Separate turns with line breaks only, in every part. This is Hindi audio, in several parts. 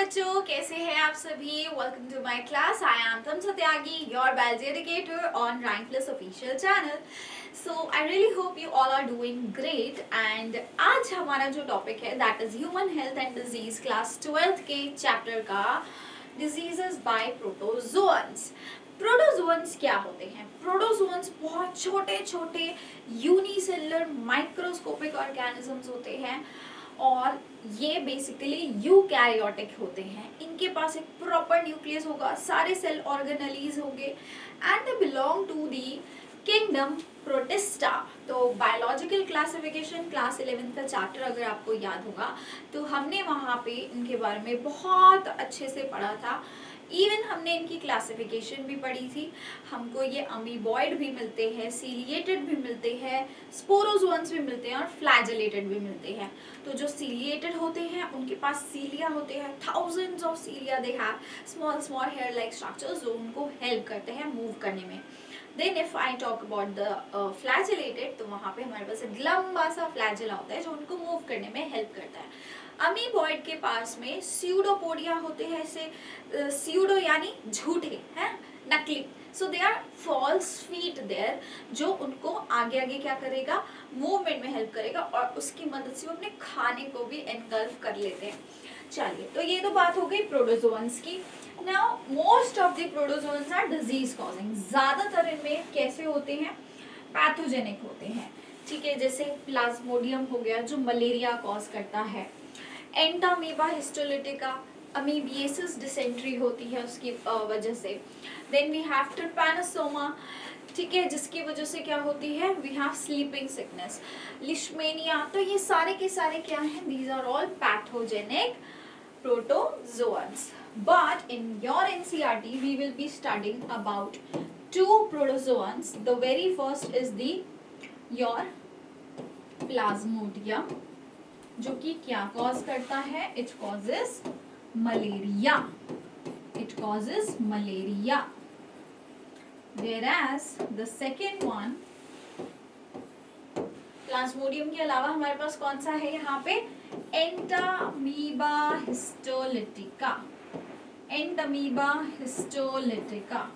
बच्चों, कैसे हैं आप सभी। Welcome to my class. I am तम सत्यागी, your biology educator on rank plus official channel. So I really hope you all are doing great. And आज हमारा जो टॉपिक है that is human health and disease, class 12th के चैप्टर का डिजीजेस बाय प्रोटोजोअन्स। प्रोटोजोअन्स क्या होते हैं? प्रोटोजोअन्स बहुत छोटे छोटे यूनिसेलुलर माइक्रोस्कोपिक ऑर्गेनिजम्स होते हैं और ये बेसिकली यूकैरियोटिक होते हैं। इनके पास एक प्रॉपर न्यूक्लियस होगा, सारे सेल ऑर्गेनेलीज होंगे and they belong to the kingdom Protista. तो बायोलॉजिकल क्लासिफिकेशन क्लास 11th का चैप्टर अगर आपको याद होगा तो हमने वहाँ पे इनके बारे में बहुत अच्छे से पढ़ा था। इवन हमने इनकी क्लासिफिकेशन भी पढ़ी थी। हमको ये अमीबॉइड भी मिलते हैं, सीलिएटेड भी मिलते हैं, स्पोरोजोअन्स भी मिलते हैं और फ्लैजेलेटेड भी मिलते हैं। तो जो सीलिएटेड होते हैं उनके पास सीलिया होते हैं, thousands of cilia they have, small small hair like structures जो उनको हेल्प करते हैं मूव करने में। Then if I talk about the flagellated, तो वहाँ पे हमारे पास एक लंबा सा फ्लैजेला होता है जो उनको मूव करने में हेल्प करता है। अमीबॉइड के पास में स्यूडोपोडिया होते हैं, ऐसे स्यूडो यानी झूठे हैं, नकली। So they are false feet there, जो उनको आगे आगे क्या करेगा, मूवमेंट में हेल्प करेगा और उसकी मदद से वो अपने खाने को भी एनगल्फ कर लेते हैं। चलिए, तो ये तो बात हो गई प्रोटोजोअन्स की। Now most of the protozoans are disease causing. ज्यादातर इनमें कैसे होते हैं? पैथोजेनिक होते हैं। ठीक है, जैसे प्लाज्मोडियम हो गया जो मलेरिया कॉज करता है, एंटामीबा हिस्टोलिटिका, अमीबिएसिस डिसेंट्री होती है उसकी वजह से। देन वी हैव ट्रिपैनोसोमा, ठीक है, जिसकी वजह से क्या होती है, we have sleeping sickness, leishmania. तो ये सारे के सारे क्या हैं? These are all pathogenic protozoans. But in your NCERT we will be studying about two protozoans. The very first is the your plasmodium, जो कि क्या कॉज करता है? It causes malaria. It causes malaria. Whereas the second one, Plasmodium के अलावा हमारे पास कौन सा है यहाँ पे? Entamoeba histolytica. एंटामीबा हिस्टोलिटिका,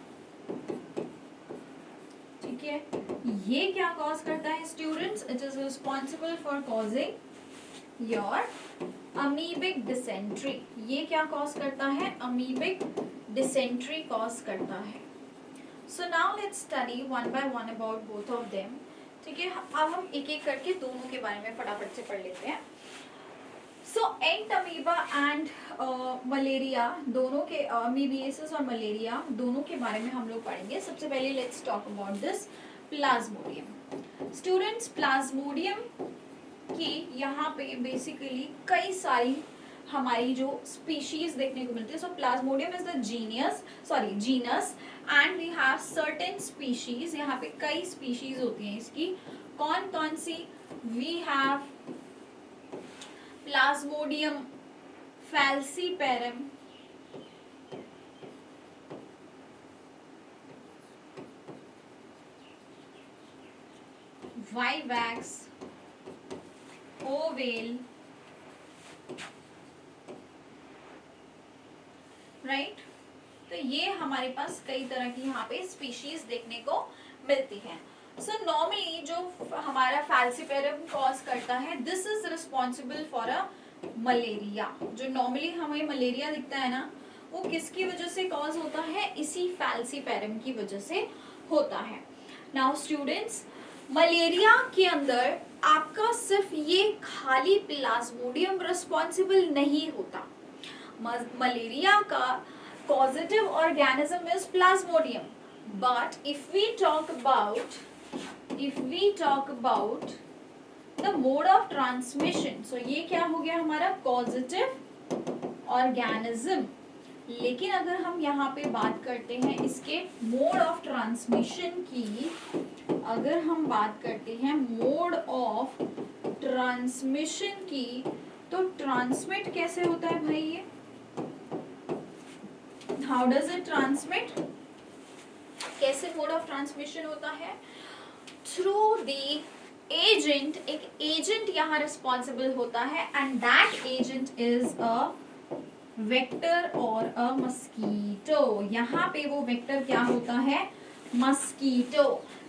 ठीक है। ये क्या कॉज करता है students? It is responsible for causing your amoebic dysentery. ये क्या कॉज करता है? अमीबिक डिसेंट्री कॉज करता है। So now let's study one by one about both of them. ठीक है, अब हम एक एक करके दोनों के बारे में फटाफट से पढ़ लेते हैं। सो एंटामीबा एंड मलेरिया, दोनों के अमीबिएसिस और मलेरिया दोनों के बारे में हम लोग पढ़ेंगे। सबसे पहले let's talk about this Plasmodium. Students, Plasmodium की यहाँ पे बेसिकली कई सारी हमारी जो स्पीशीज देखने को मिलती है। So plasmodium is the genus and we have certain species. यहाँ पे कई स्पीशीज होती हैं इसकी। कौन कौन सी? We have plasmodium falciparum, vivax, ovale, right. तो ये हमारे पास कई तरह की यहाँ पे स्पीशीज देखने को मिलती हैं। सो नॉर्मली जो हमारा फैल्सीपेरम कॉज करता है, this is responsible for a malaria. जो नॉर्मली हमें मलेरिया दिखता है ना, वो किसकी वजह से कॉज होता है? इसी फैल्सीपेरम की वजह से होता है। नाउ स्टूडेंट्स, मलेरिया के अंदर आपका सिर्फ ये खाली प्लाज्मोडियम रिस्पॉन्सिबल नहीं होता। मलेरिया का causative organism is plasmodium, but if we talk about the mode of transmission, so ये क्या हो गया हमारा? causative organism। लेकिन अगर हम यहाँ पे बात करते हैं इसके mode of transmission की, अगर हम बात करते हैं mode of transmission की, तो transmit कैसे होता है भाई? ये How does it transmit? कैसे mode of transmission होता है? Through the agent। एक agent यहाँ responsible होता है and that agent is a vector और अ मस्कीटो। यहाँ पे वो वेक्टर क्या होता है? Mosquito.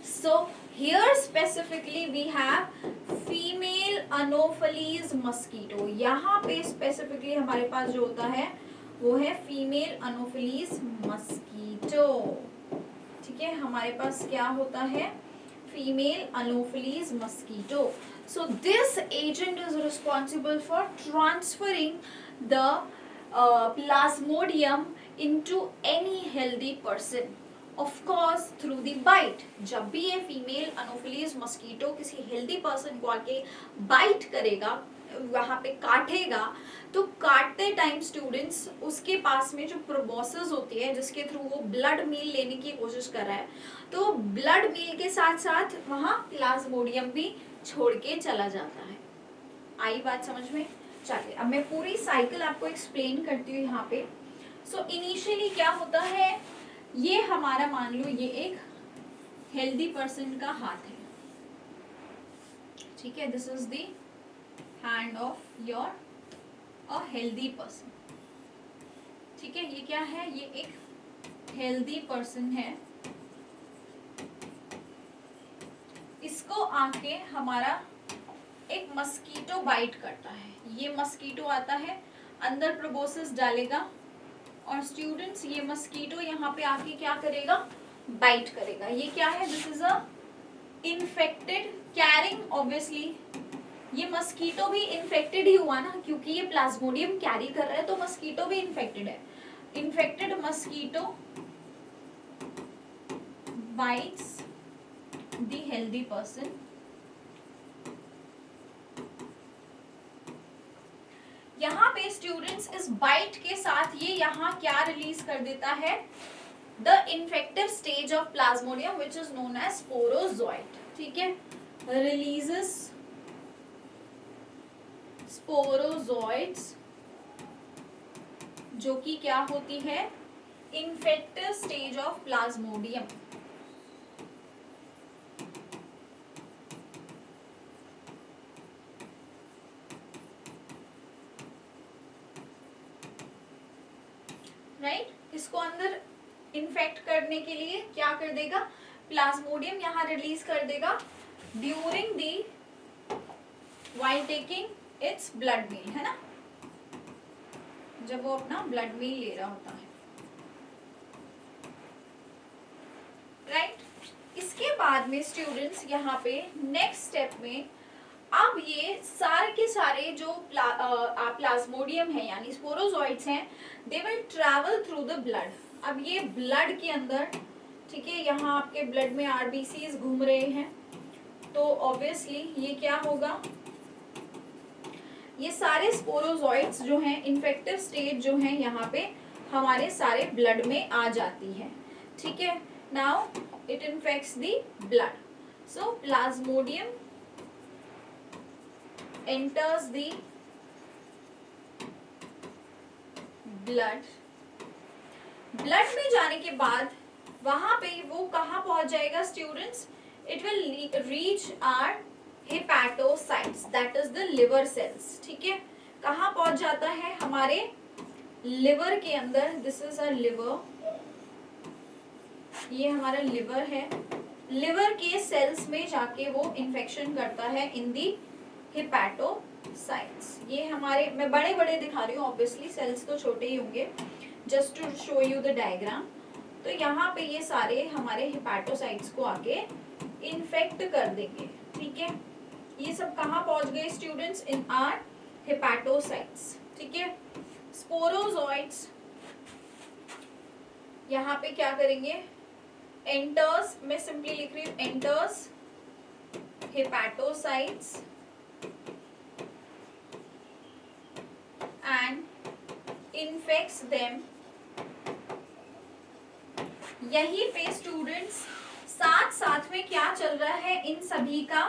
So here specifically we have female anopheles mosquito. यहाँ पे स्पेसिफिकली हमारे पास जो होता है वो है फीमेल अनोफलीज मस्कीटो। ठीक है, हमारे पास क्या होता है? Female anopheles mosquito. So this agent is responsible for transferring the plasmodium into any healthy person. Of course through the bite. जब भी ये फीमेल अनोफिलीज मस्कीटो किसी हेल्दी पर्सन को आके बाइट करेगा, वहाँ पे काटेगा, तो काटते टाइम स्टूडेंट्स उसके पास में जो प्रोबोसिस होती है जिसके थ्रू वो ब्लड मील लेने की कोशिश कर रहा है, तो ब्लड मील के साथ साथ वहाँ प्लाज्मोडियम भी छोड़ के चला जाता है। आई बात समझ में? चलिए अब मैं पूरी साइकिल आपको एक्सप्लेन करती हूँ यहाँ पे। सो इनिशियली क्या होता है, ये हमारा मान लो ये एक हेल्दी पर्सन का हाथ है, ठीक है, this is the hand of your a healthy person. ठीक है, ये क्या है? ये एक हेल्दी पर्सन है। इसको आके हमारा एक मस्कीटो बाइट करता है। ये मस्कीटो आता है, अंदर प्रोबोसिस डालेगा और स्टूडेंट्स ये मस्कीटो यहाँ पे आके क्या करेगा? बाइट करेगा। ये क्या है? This is a infected carrying, obviously ये मस्कीटो भी इन्फेक्टेड ही हुआ ना, क्योंकि ये प्लाज्मोडियम कैरी कर रहा है तो मस्कीटो भी इन्फेक्टेड है। Infected mosquito bytes the healthy person. यहाँ पे स्टूडेंट्स इस बाइट के साथ ये यहाँ क्या रिलीज कर देता है? The infective stage of Plasmodium which is known as sporozoite. ठीक है, रिलीजेस स्पोरोजोइट्स, जो कि क्या होती है? Infective stage of Plasmodium. Right, इसको अंदर इन्फेक्ट करने के लिए क्या कर देगा? प्लाज्मोडियम यहाँ रिलीज कर देगा during the while taking its blood meal, है ना, जब वो अपना ब्लड मील ले रहा होता है। राइट, इसके बाद में स्टूडेंट्स यहाँ पे नेक्स्ट स्टेप में अब ये सारे के सारे जो प्लाज्मोडियम है यानी स्पोरोजोइट्स हैं, they will travel through the blood. अब ये ब्लड के अंदर, ठीक है, यहाँ आपके ब्लड में आरबीसीज घूम रहे हैं, तो ऑब्वियसली ये क्या होगा? ये सारे स्पोरोजोइट्स जो हैं, इन्फेक्टिव स्टेज जो हैं, यहाँ पे हमारे सारे ब्लड में आ जाती है। ठीक है, now it infects the blood. So Plasmodium enters the blood. Blood में जाने के बाद वहां पे वो कहाँ पहुंच जाएगा students? It will reach our hepatocytes, that is the liver cells. ठीक है, कहाँ पहुंच जाता है? हमारे लिवर के अंदर। दिस इज अ लिवर, ये हमारा लिवर है। लिवर के सेल्स में जाके वो इन्फेक्शन करता है इन दी हेपेटोसाइट्स। ये हमारे, मैं बड़े बड़े दिखा रही हूँ, ऑब्वियसली सेल्स तो छोटे ही होंगे, just to show you the diagram. तो यहाँ पे ये सारे हमारे हेपेटोसाइट्स को आके इन्फेक्ट कर देंगे। ठीक है, ये सब कहाँ पहुंच गए स्टूडेंट्स? In are hepatocytes. ठीक है, स्पोरोजोइट्स यहाँ पे क्या करेंगे? एंटर्स, मैं सिंपली लिख रही हूँ, enters hepatocytes and infects them। यही पे स्टूडेंट्स साथ साथ में क्या चल रहा है? इन सभी का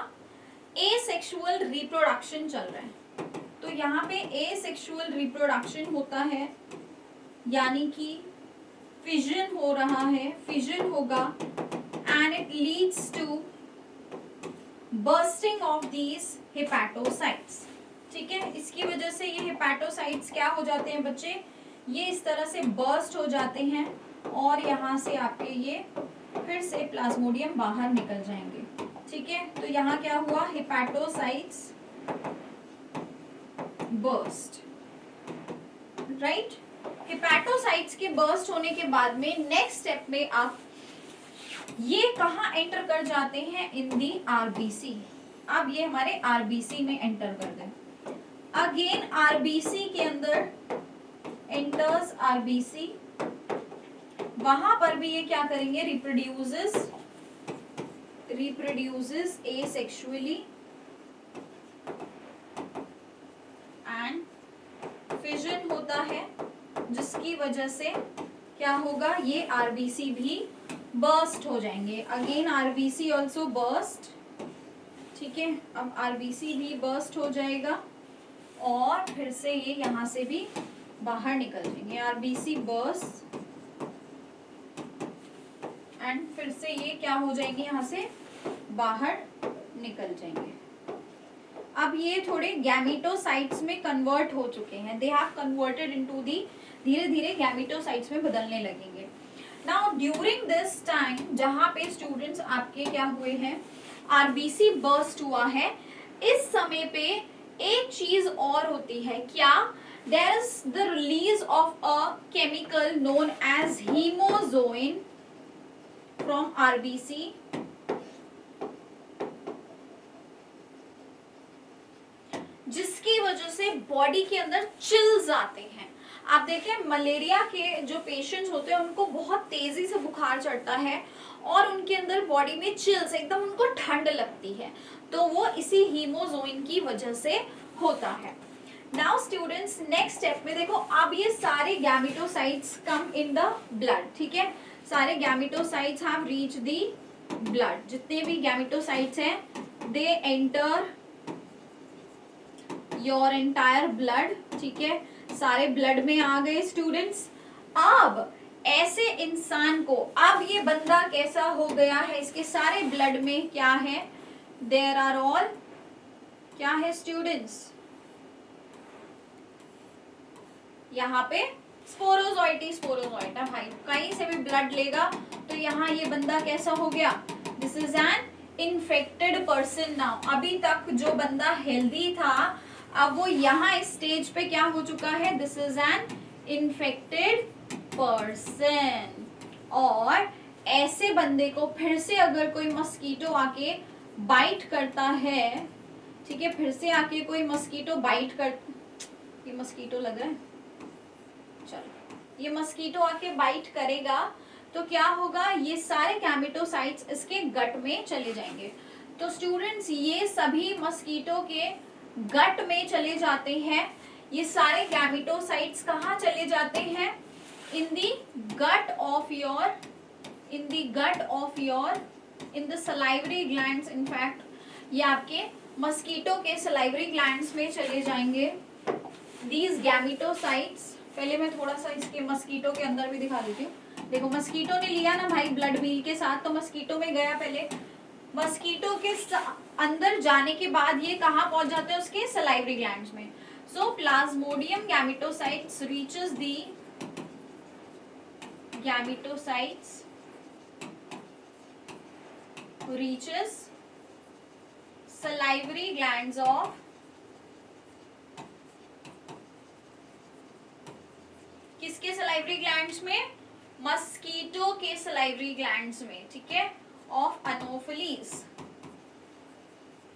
एसेक्सुअल रिप्रोडक्शन चल रहा है। तो यहाँ पे एसेक्सुअल रिप्रोडक्शन होता है, यानी कि फिजन हो रहा है, फिजन होगा, and it leads to bursting of these hepatocytes. ठीक है, इसकी वजह से ये हेपेटोसाइट्स क्या हो जाते हैं बच्चे? ये इस तरह से बर्स्ट हो जाते हैं और यहाँ से आपके ये फिर से प्लाज्मोडियम बाहर निकल जाएंगे। ठीक है, तो यहाँ क्या हुआ, हेपेटोसाइट्स बर्स्ट, राइट। हेपेटोसाइट्स के बर्स्ट होने के बाद में नेक्स्ट स्टेप में आप ये कहाँ एंटर कर जाते हैं, इन दी आरबीसी। अब ये हमारे आरबीसी में एंटर कर दें। अगेन आरबीसी के अंदर एंटर्स आरबीसी, वहां पर भी ये क्या करेंगे, रिप्रोड्यूसेस एसेक्सुअली एंड फिजन होता है, जिसकी वजह से क्या होगा, ये आरबीसी भी बर्स्ट हो जाएंगे। अगेन आरबीसी ऑल्सो बर्स्ट, ठीक है। अब आरबीसी भी बर्स्ट हो जाएगा और फिर से ये यहाँ से भी बाहर निकल जाएंगे। आरबीसी बर्स्ट एंड फिर से ये क्या हो जाएंगे, यहाँ से बाहर निकल जाएंगे। अब ये थोड़े गैमेटोसाइट्स में कन्वर्ट हो चुके हैं, they have converted into the, धीरे धीरे गैमेटोसाइट्स में बदलने लगेंगे। नाउ ड्यूरिंग दिस टाइम जहां पे स्टूडेंट्स आपके क्या हुए हैं, आरबीसी बर्स्ट हुआ है, इस समय पे एक चीज और होती है, क्या, there is the release of a chemical known as haemozoin from RBC, जिसकी वजह से बॉडी के अंदर चिल्स आते हैं। आप देखें मलेरिया के जो पेशेंट्स होते हैं उनको बहुत तेजी से बुखार चढ़ता है और उनके अंदर बॉडी में चिल्स, एकदम उनको ठंड लगती है, तो वो इसी हीमोजोइन की वजह से होता है। नाउ स्टूडेंट्स नेक्स्ट स्टेप में देखो, अब ये सारे gametocytes come in the blood, ठीक है, सारे gametocytes have reach the blood, जितने भी गैमेटोसाइट्स हैं they enter your entire blood, ठीक है, सारे ब्लड में आ गए स्टूडेंट्स। अब ऐसे इंसान को, अब ये बंदा कैसा हो गया है, इसके सारे ब्लड में क्या है, देयर आर ऑल, क्या है स्टूडेंट्स, यहाँ पे स्पोरोजोइट है भाई, कहीं से भी ब्लड लेगा तो यहाँ ये बंदा कैसा हो गया, this is an infected person. Now अभी तक जो बंदा हेल्दी था, अब वो यहाँ इस स्टेज पे क्या हो चुका है, this is an infected person. और ऐसे बंदे को फिर से अगर कोई मस्कीटो आके बाइट करता है, ठीक है, फिर से आके कोई मस्कीटो बाइट कर, ये मस्कीटो लग रहा है, चलो, ये मस्कीटो आके बाइट करेगा तो क्या होगा, ये सारे गैमेटोसाइट्स इसके गट में चले जाएंगे। तो स्टूडेंट्स ये सभी मस्कीटो के गट में चले जाते हैं। ये सारे गैमेटोसाइट्स कहाँ चले जाते हैं, in the gut of your, in the gut of your, in the salivary glands, in fact ये आपके मस्कीटो के सलाइवरी ग्लैंड्स में चले जाएंगे दीज गैमेटोसाइट्स। पहले मैं थोड़ा सा इसके मस्कीटो के अंदर भी दिखा देती हूँ। देखो मस्कीटो ने लिया ना भाई ब्लड मील के साथ, तो मस्कीटो में गया, पहले मस्कीटो के अंदर जाने के बाद ये कहाँ पहुंच जाते हैं, उसके सलाइवरी ग्लैंड्स में। So plasmodium gametocytes reaches the gametocytes reaches salivary glands of किसके सलाइवरी ग्लैंड्स में, मस्कीटो के सलाइवरी ग्लैंड्स में, ठीक है, ऑफ अनोफिलीज।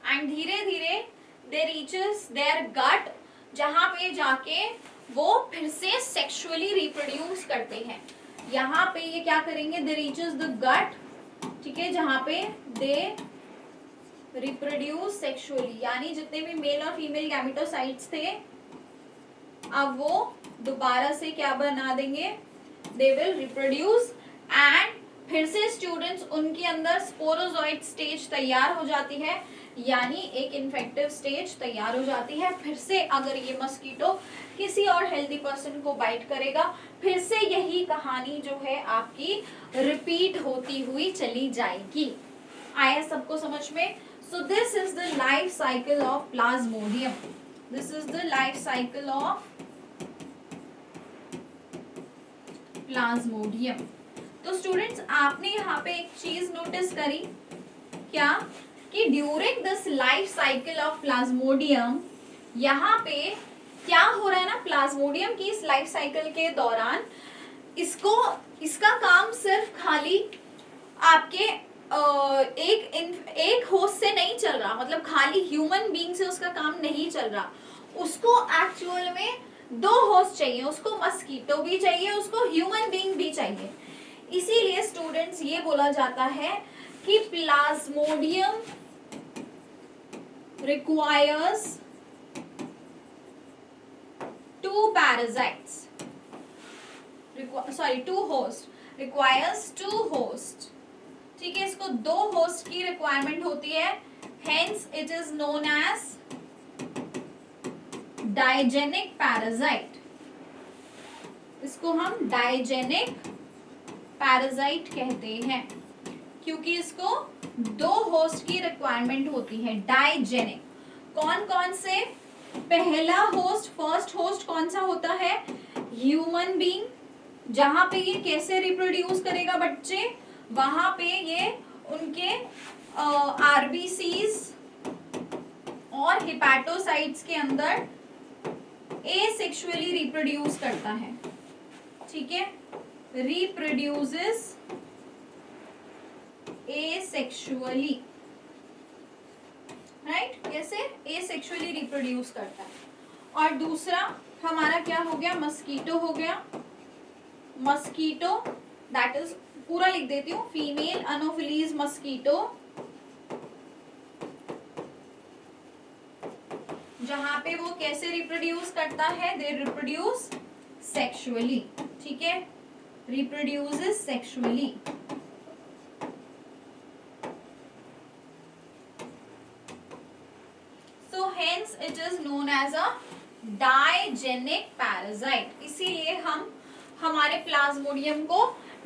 एंड धीरे धीरे दे रीचेस देयर गट, जहां पे जाके वो फिर से सेक्सुअली रिप्रोड्यूस करते हैं। यहाँ पे ये क्या करेंगे, दे रीचेस द गट, ठीक है, जहां पे दे रिप्रोड्यूस सेक्सुअली, यानी जितने भी मेल और फीमेल गैमेटोसाइट्स थे अब वो दोबारा से क्या बना देंगे, दे विल रिप्रोड्यूस। एंड फिर से स्टूडेंट्स उनके अंदर स्पोरोजोइट स्टेज तैयार हो जाती है, यानी एक इन्फेक्टिव स्टेज तैयार हो जाती है। फिर से अगर ये मस्कीटो किसी और हेल्दी पर्सन को बाइट करेगा, फिर से यही कहानी जो है आपकी रिपीट होती हुई चली जाएगी। आया सबको समझ में? So this is the life cycle of Plasmodium, this is the life cycle of Plasmodium. तो स्टूडेंट्स आपने यहाँ पे एक चीज नोटिस करी क्या कि during this life cycle of Plasmodium यहाँ पे क्या हो रहा है ना, प्लाज्मोडियम की इस लाइफ साइकिल के दौरान इसका काम सिर्फ खाली आपके एक होस्ट से नहीं चल रहा, मतलब खाली ह्यूमन बीइंग से उसका काम नहीं चल रहा, उसको एक्चुअल में 2 होस्ट चाहिए, उसको मस्कीटो भी चाहिए, उसको ह्यूमन बीइंग भी चाहिए। इसीलिए स्टूडेंट्स ये बोला जाता है कि Plasmodium requires 2 parasites, sorry 2 host, requires 2 host. ठीक है, इसको 2 होस्ट की रिक्वायरमेंट होती है, hence it is known as digenic parasite. इसको हम डाइजेनिक पैरासाइट कहते हैं क्योंकि इसको 2 होस्ट की रिक्वायरमेंट होती है, डाइजेनिक। कौन कौन से? पहला होस्ट, फर्स्ट होस्ट कौन सा होता है? ह्यूमन बीइंग, जहां पे ये कैसे रिप्रोड्यूस करेगा बच्चे, वहां पे ये उनके आरबीसीज और हिपैटोसाइट्स के अंदर एसेक्सुअली रिप्रोड्यूस करता है। ठीक है, रिप्रोड्यूसेस एसेक्सुअली, राइट, कैसे? एसेक्सुअली रिप्रोड्यूस करता है। और दूसरा हमारा क्या हो गया? मस्कीटो हो गया। मस्कीटो दैट इज, पूरा लिख देती हूँ, फीमेल अनोफिलीज मस्कीटो, जहां पे वो कैसे रिप्रोड्यूस करता है? They reproduce sexually. ठीक है, reproduces sexually. So hence it is known as a digenic parasite. इसीलिए हम हमारे प्लाज्मोडियम को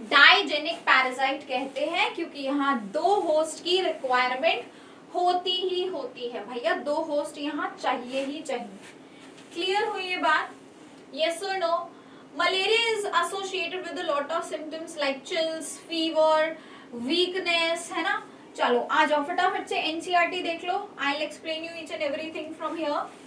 डाइजेनिक पैरासाइट कहते हैं क्योंकि यहाँ 2 होस्ट की रिक्वायरमेंट होती ही होती है। भैया 2 होस्ट यहाँ चाहिए ही चाहिए। क्लियर हुई ये बात? यस और no? Malaria is associated with a lot of symptoms like chills, fever, weakness, है ना। चलो आ जाओ फटाफट से एनसीईआरटी देख लो। I will explain you each and everything from here.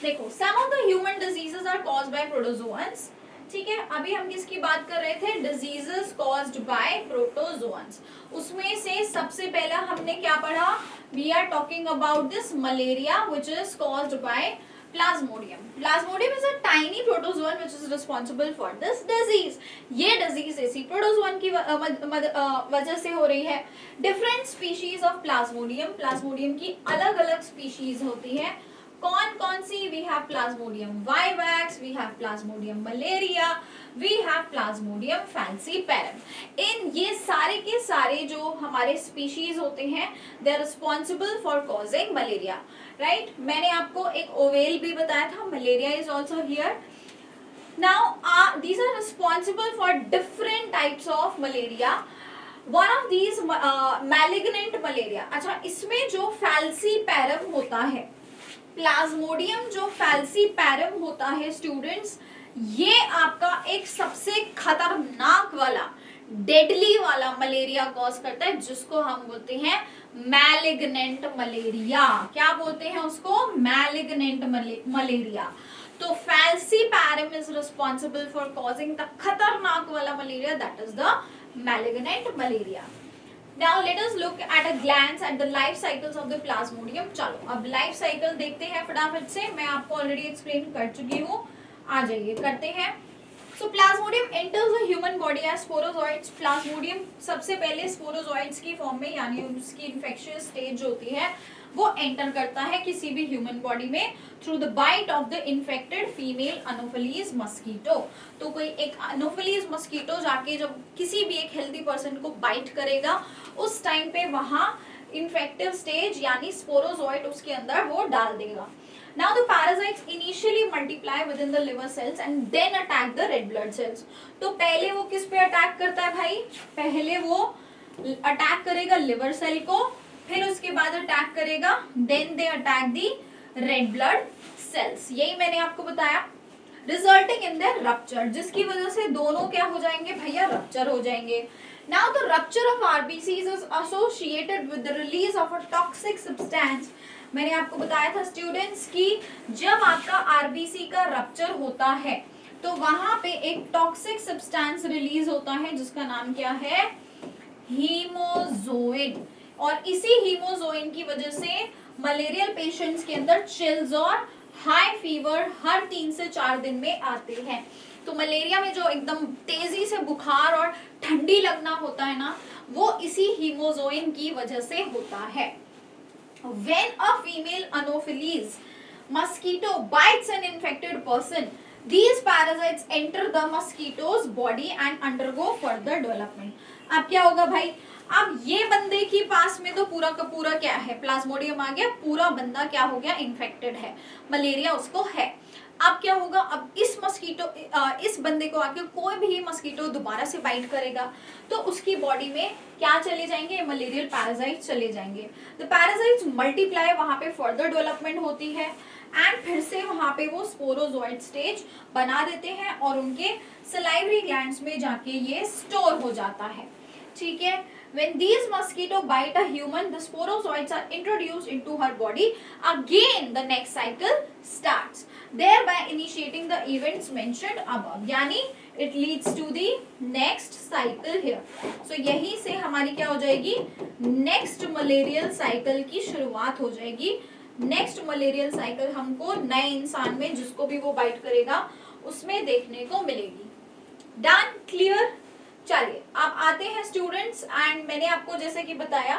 देखो, some of the human diseases are caused by protozoans. ठीक है, अभी हम किसकी बात कर रहे थे? Diseases caused by protozoans. उसमें से सबसे पहला हमने क्या पढ़ा? We are talking about this malaria which is caused by plasmodium. Plasmodium is a tiny protozoan which is responsible for this disease. ये डिजीज इसी प्रोटोजोअन की वजह से हो रही है। Different species of plasmodium, plasmodium की अलग अलग स्पीशीज होती है। कौन कौन सी? We have plasmodium vivax, we have plasmodium malaria, we have plasmodium falciparum. इन ये सारे के सारे जो हमारे स्पीशीज होते हैं, they are responsible for causing malaria, right. मैंने आपको एक ओवेल भी बताया था, malaria is also here. Now these are responsible for different types of malaria. One of these malignant malaria. अच्छा, इसमें जो फैंसीपेरम होता है, प्लाज्मोडियम जो फैंसीपेरम होता है स्टूडेंट्स, ये आपका एक सबसे खतरनाक वाला, डेडली वाला मलेरिया कॉज करता है, जिसको हम बोलते हैं मैलिग्नेंट मलेरिया। क्या बोलते हैं उसको? Malignant malaria. तो falciparum is responsible for causing the खतरनाक वाला malaria, that is the malignant malaria. Now let us look at a glance at the life cycles of the plasmodium. चलो अब लाइफ साइकिल देखते हैं फटाफट से। मैं आपको ऑलरेडी एक्सप्लेन कर चुकी हूँ, आ जाइए करते हैं। So plasmodium enters the human body as sporozoites. Plasmodium सबसे पहले स्पोरोजोइड्स की फॉर्म में, यानी उसकी इन्फेक्शियस स्टेज होती है, वो एंटर करता है किसी भी ह्यूमन बॉडी में through the bite of the infected female anopheles mosquito. तो कोई एक अनोफिलीज मस्कीटो जाके जब किसी भी एक हेल्दी पर्सन को बाइट करेगा, उस टाइम पे वहां इन्फेक्टिव स्टेज यानी स्पोरोजोइड उसके अंदर वो डाल देगा। Now the parasites initially multiply within the liver cells and then attack the red blood cells. तो पहले वो किस पे अटैक करता है भाई? पहले वो अटैक करेगा लिवर सेल को, फिर उसके बाद अटैक करेगा, then they attack the red blood cells. यही मैंने आपको बताया। रिजल्टिंग इन देयर रप्चर, जिसकी वजह से दोनों क्या हो जाएंगे भैया, रप्चर हो जाएंगे. Now the rupture of RBCs is associated with the release of a toxic substance. मैंने आपको बताया था स्टूडेंट्स कि जब आपका आरबीसी का रप्चर होता है तो वहां पे एक टॉक्सिक सब्सटेंस रिलीज होता है जिसका नाम क्या है, हीमोजोइन. और इसी हीमोजोइन की वजह से मलेरियल पेशेंट्स के अंदर चिल्स और हाई फीवर हर 3 से 4 दिन में आते हैं. तो मलेरिया में जो एकदम तेजी से बुखार और ठंडी लगना होता है ना, वो इसी हीमोजोइन की वजह से होता है. When a female Anopheles mosquito bites an infected person, these parasites enter the mosquito's body and undergo further development. अब क्या होगा भाई, अब ये बंदे की पास में तो पूरा का पूरा क्या है, प्लाज्मोडियम आ गया, पूरा बंदा क्या हो गया, इन्फेक्टेड है, मलेरिया उसको है. अब क्या होगा, अब इस मस्कीटो इस बंदे को आके कोई भी मस्कीटो दोबारा से बाइट करेगा तो उसकी बॉडी में क्या चले जाएंगे, मलेरियल पैरासाइट चले जाएंगे. द पैरासाइट्स मल्टीप्लाई, वहां पे फर्दर डेवलपमेंट होती है एंड फिर से वहां पे वो स्पोरोजोइड स्टेज बना देते हैं और उनके सलाइवरी ग्लैंड्स में जाके ये स्टोर हो जाता है. ठीक है. When these mosquito bite a human, the sporozoites are introduced into her body. Again, the next cycle starts, thereby initiating the events mentioned above. यानी it leads to the next cycle here. So यही से हमारी क्या हो जाएगी, next malarial cycle की शुरुआत हो जाएगी. Next malarial cycle हमको नए इंसान में जिसको भी वो बाइट करेगा उसमें देखने को मिलेगी. Done? Clear? चलिए अब आते हैं स्टूडेंट्स, एंड मैंने आपको जैसे कि बताया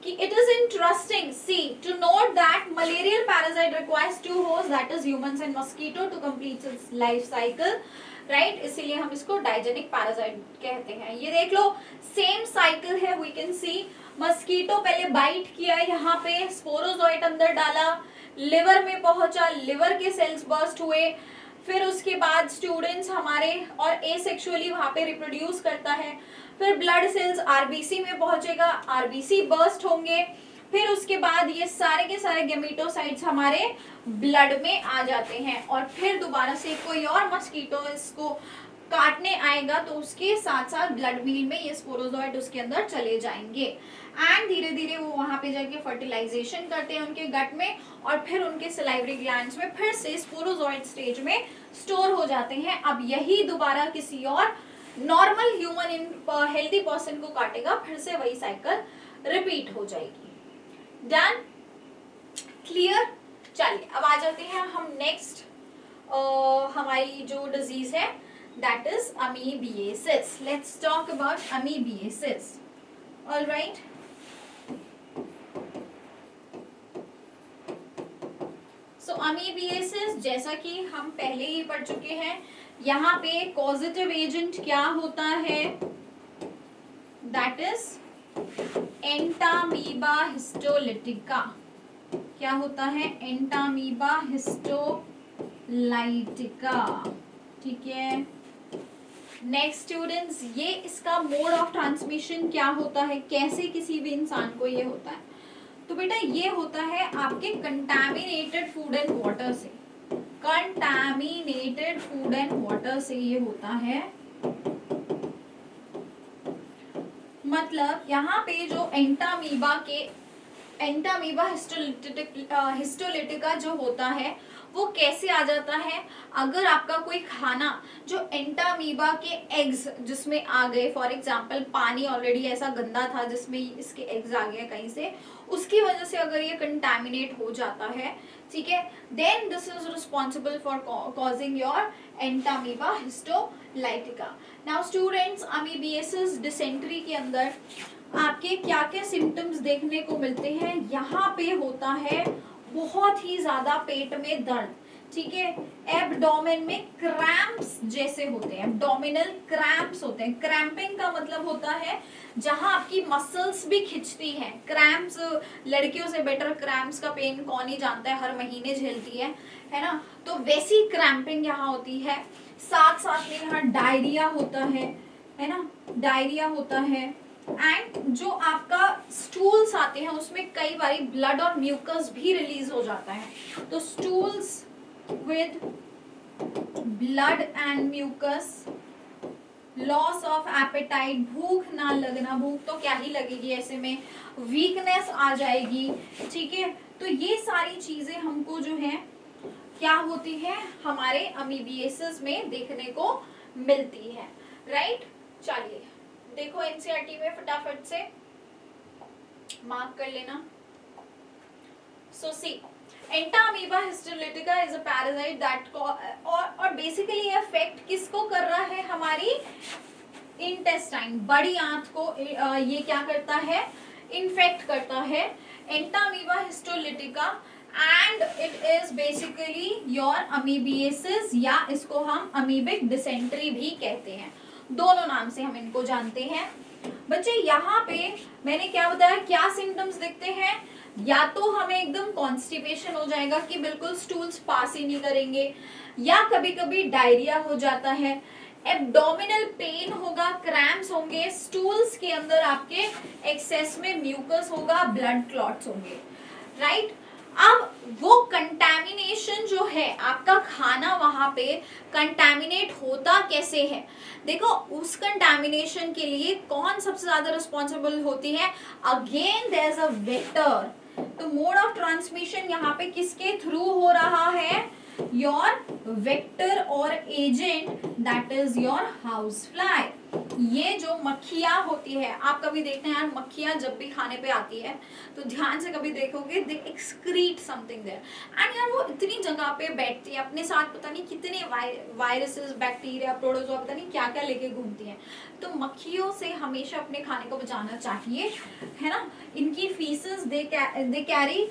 कि it is interesting see to note that malarial parasite requires two host, that is humans and mosquito, to complete its life cycle, right. इसीलिए हम इसको डाइजेनिक पैरासाइट कहते हैं. ये देख लो सेम साइकिल है, वी कैन सी मस्कीटो पहले बाइट किया, यहाँ पे स्पोरोजोइट अंदर डाला, लिवर में पहुंचा, लिवर के सेल्स बर्स्ट हुए, फिर उसके बाद स्टूडेंट्स हमारे और एसेक्सुअली वहां पे रिप्रोड्यूस करता है, फिर ब्लड सेल्स आरबीसी में पहुंचेगा, आरबीसी बर्स्ट होंगे, फिर उसके बाद ये सारे के सारे गेमेटोसाइट्स हमारे ब्लड में आ जाते हैं और फिर दोबारा से कोई और मस्कीटो इसको काटने आएगा तो उसके साथ साथ ब्लड मील में ये स्पोरोजोइड उसके अंदर चले जाएंगे एंड धीरे धीरे वो वहां पे जाके फर्टिलाइजेशन करते हैं उनके गट में और फिर उनके सलाइवरी ग्लैंड्स में फिर से स्पोरोजोइड स्टेज में स्टोर हो जाते हैं. अब यही दोबारा किसी और नॉर्मल ह्यूमन हेल्दी पर्सन को काटेगा, फिर से वही साइकिल रिपीट हो जाएगी. डन? क्लियर? चलिए अब आ जाते हैं हम नेक्स्ट हमारी जो डिजीज है, that is amoebiasis. Let's talk about amoebiasis. All right. So amoebiasis जैसा कि हम पहले ही पढ़ चुके हैं, यहाँ पे causative agent क्या होता है, that is Entamoeba histolytica. क्या होता है, Entamoeba histolytica. ठीक है. नेक्स्ट स्टूडेंट्स, ये इसका मोड ऑफ ट्रांसमिशन क्या होता है, कैसे किसी भी इंसान को ये होता है, तो बेटा ये होता है आपके कंटामिनेटेड फूड एंड वाटर से. कंटामिनेटेड फूड एंड वाटर से ये होता है. मतलब यहाँ पे जो एंटामीबा हिस्टोलिटिका जो होता है वो कैसे आ जाता है, अगर आपका कोई खाना जो एंटामीबा के एग्स जिसमें आ गए, फॉर एग्जांपल पानी ऑलरेडी ऐसा गंदा था जिसमें इसके एग्स आ गए कहीं से, उसकी वजह से अगर ये कंटामिनेट हो जाता है, ठीक है, then this is responsible for causing your Entamoeba histolytica. Now students, amoebiasis dysentery के अंदर आपके क्या क्या सिम्टम्स देखने को मिलते हैं. यहाँ पे होता है बहुत ही ज्यादा पेट में दर्द, ठीक है, एब्डोमेन में क्रैम्प्स जैसे होते हैं, एब्डोमिनल क्रैम्प्स होते हैं. क्रैम्पिंग का मतलब होता है जहां आपकी मसल्स भी खिंचती हैं. क्रैम्प्स, लड़कियों से बेटर क्रैम्प्स का पेन कौन ही जानता है, हर महीने झेलती है ना, तो वैसी क्रैम्पिंग यहाँ होती है. साथ साथ में यहाँ डायरिया होता है ना, डायरिया होता है एंड जो आपका स्टूल्स आते हैं उसमें कई बार ब्लड और म्यूकस भी रिलीज हो जाता है. तो stools with blood and mucus, loss of appetite, भूख ना लगना, भूख तो क्या ही लगेगी ऐसे में, वीकनेस आ जाएगी, ठीक है। तो ये सारी चीजें हमको जो है क्या होती है हमारे अमीबिएसिस में देखने को मिलती है, राइट। चलिए देखो एनसीईआरटी में फटाफट से मार्क कर लेना। So see entamoeba histolytica is a parasite that और बेसिकली अफेक्ट किसको कर रहा है, हमारी इंटेस्टाइन, बड़ी आंत को ये क्या करता है, इन्फेक्ट करता है, entamoeba histolytica, and it is basically your amoebiasis, या इसको हम अमीबिक डिसेंट्री भी कहते हैं, दोनों नाम से हम इनको जानते हैं। बच्चे यहाँ पे मैंने क्या बताया, क्या सिम्टम्स दिखते हैं, या तो हमें एकदम कॉन्स्टिपेशन हो जाएगा कि बिल्कुल स्टूल्स पास ही नहीं करेंगे, या कभी कभी डायरिया हो जाता है, एब्डोमिनल पेन होगा, क्रैम्प्स होंगे, स्टूल्स के अंदर आपके एक्सेस में म्यूकस होगा, ब्लड क्लॉट्स होंगे, राइट। अब वो कंटैमिनेशन जो है आपका खाना वहां पे कंटैमिनेट होता कैसे है, देखो उस कंटैमिनेशन के लिए कौन सबसे ज्यादा रिस्पॉन्सिबल होती है, again there is a vector. तो मोड ऑफ ट्रांसमिशन यहाँ पे किसके थ्रू हो रहा है, योर वेक्टर और agent, that is your housefly. ये जो मक्खियां होती है, आप कभी देखते हैं यार मक्खियां जब भी खाने पे आती है तो ध्यान से कभी देखोगे, they excrete something there, and यार वो इतनी जगह पे बैठती है अपने साथ, पता नहीं कितने वायरसेस, बैक्टीरिया, प्रोटोजोआ, पता नहीं क्या क्या लेके घूमती हैं। तो मक्खियों से हमेशा अपने खाने को बचाना चाहिए, है ना। इनकी faeces they carry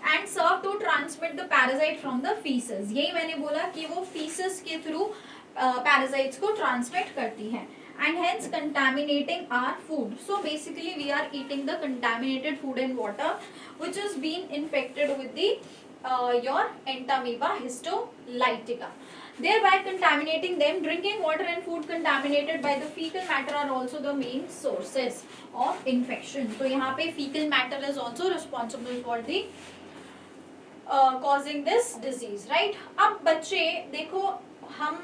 and serve to transmit the parasite from the faeces, यही मैंने बोला कि वो फीसेस के थ्रू पैरासाइट्स को ट्रांसमिट करती है, and hence contaminating our food. So basically we are eating the contaminated food and water which is being infected with the your entamoeba histolytica, thereby contaminating them. Drinking water and food contaminated by the fecal matter are also the main sources of infection. So यहाँ पे fecal matter is also responsible for the causing this disease, right। अब बच्चे देखो, हम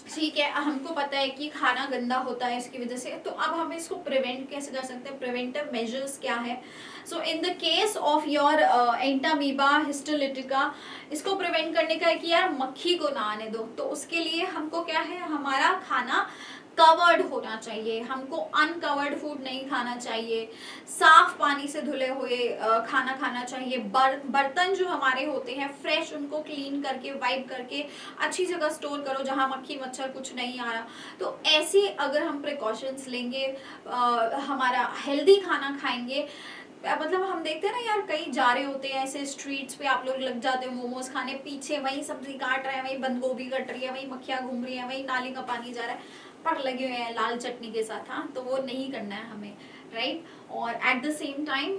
ठीक है, हमको पता है कि खाना गंदा होता है इसकी वजह से, तो अब हम इसको प्रिवेंट कैसे कर सकते हैं, प्रिवेंटिव मेजर्स क्या है। So in the case of your entamoeba histolytica, इसको प्रिवेंट करने का है कि यार मक्खी को ना आने दो, तो उसके लिए हमको क्या है, हमारा खाना कवर्ड होना चाहिए, हमको अनकवर्ड फूड नहीं खाना चाहिए, साफ पानी से धुले हुए खाना खाना चाहिए, बर्तन जो हमारे होते हैं फ्रेश, उनको क्लीन करके वाइप करके अच्छी जगह स्टोर करो जहां मक्खी मच्छर कुछ नहीं आ रहा। तो ऐसे अगर हम प्रिकॉशंस लेंगे, हमारा हेल्दी खाना खाएंगे, मतलब हम देखते हैं ना यार, कहीं जा रहे होते हैं ऐसे स्ट्रीट्स पे, आप लोग लग जाते हैं मोमोज खाने, पीछे वही सब्जी काट रहे हैं, वही बंद गोभी कट रही है, वही मक्खियां घूम रही है, वही नाली का पानी जा रहा है, पर लगे हुए हैं लाल चटनी के साथ, हाँ, तो वो नहीं करना है हमें, राइट। और at the same time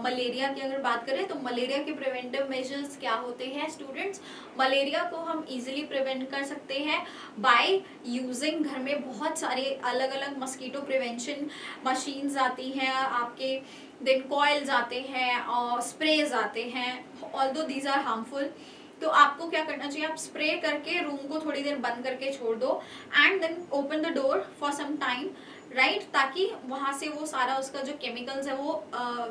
malaria की अगर बात करें तो मलेरिया के प्रिवेंटिव मेजर्स क्या होते हैं स्टूडेंट्स, मलेरिया को हम इजीली प्रिवेंट कर सकते हैं बाय यूजिंग, घर में बहुत सारे अलग अलग मस्कीटो प्रिवेंशन मशीन्स आती हैं आपके, देन कॉइल्स आते हैं और स्प्रेज आते हैं, ऑल्दो दीज आर हार्मफुल। तो आपको क्या करना चाहिए, आप स्प्रे करके रूम को थोड़ी देर बंद करके छोड़ दो, and then open the door for some time, right, ताकि वहां से वो सारा उसका जो केमिकल्स है, वो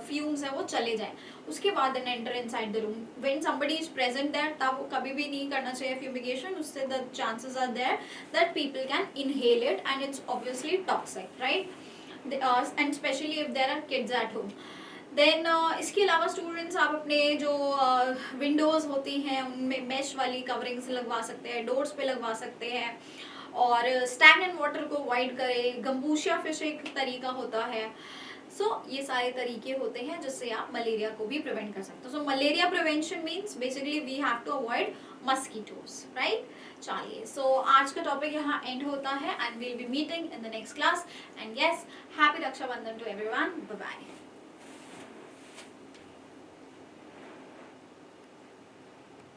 फ्यूम्स है, वो चले जाए। उसके बाद then enter inside the room when somebody is present there, तब कभी भी नहीं करना चाहिए फ्यूमिगेशन, उससे the chances are there that people can inhale it and it's obviously toxic, right, and specially if there are kids at home. Then इसके अलावा स्टूडेंट्स आप अपने जो विंडोज़ होती हैं उनमें मैश वाली कवरिंग्स लगवा सकते हैं, डोर्स पे लगवा सकते हैं, और स्टैग्नेंट वाटर को अवॉइड करें, गंबूशिया फिश एक तरीका होता है। सो ये सारे तरीके होते हैं जिससे आप मलेरिया को भी प्रिवेंट कर सकते हो। So malaria prevention means basically we have to avoid mosquitoes, right. चलिए, सो आज का टॉपिक यहाँ एंड होता है, and we'll be meeting in the next class, and yes, happy Rakshabandhan to everyone, bye bye.